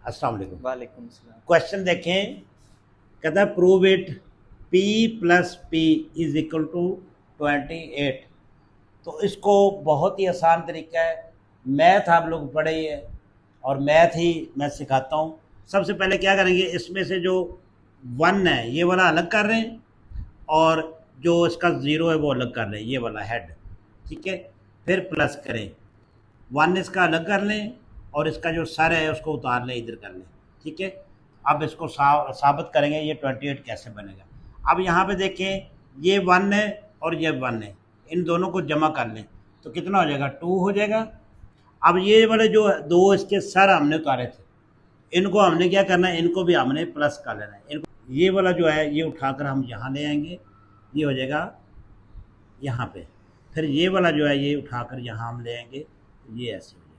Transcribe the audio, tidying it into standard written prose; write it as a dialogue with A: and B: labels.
A: अस्सलाम वालेकुम।
B: वालेकुम सलाम।
A: क्वेश्चन देखें, कहता है prove it P plus p is equal to 28। तो इसको बहुत ही आसान तरीका है, मैथ आप लोग पढ़े ही है और मैथ ही मैं सिखाता हूँ। सबसे पहले क्या करेंगे, इसमें से जो 1 है ये वाला अलग कर रहे हैं और जो इसका 0 है वो अलग कर रहे हैं, ये वाला हेड, ठीक है। फिर प्लस करें, 1 इसका अलग कर लें और इसका जो सर है उसको उतार लें, इधर कर लें, ठीक है। अब इसको साबित करेंगे ये 28 कैसे बनेगा। अब यहाँ पे देखें, ये 1 है और ये 1 है, इन दोनों को जमा कर लें तो कितना हो जाएगा, 2 हो जाएगा। अब ये वाले जो दो इसके सर हमने उतारे थे, इनको हमने क्या करना है, इनको भी हमने प्लस कर लेना है। इनको ये वाला जो है ये उठाकर हम यहाँ ले आएंगे, ये हो जाएगा यहाँ पे। फिर ये वाला जो है ये उठाकर यहाँ हम ले आएंगे, ये ऐसे हो जाएगा।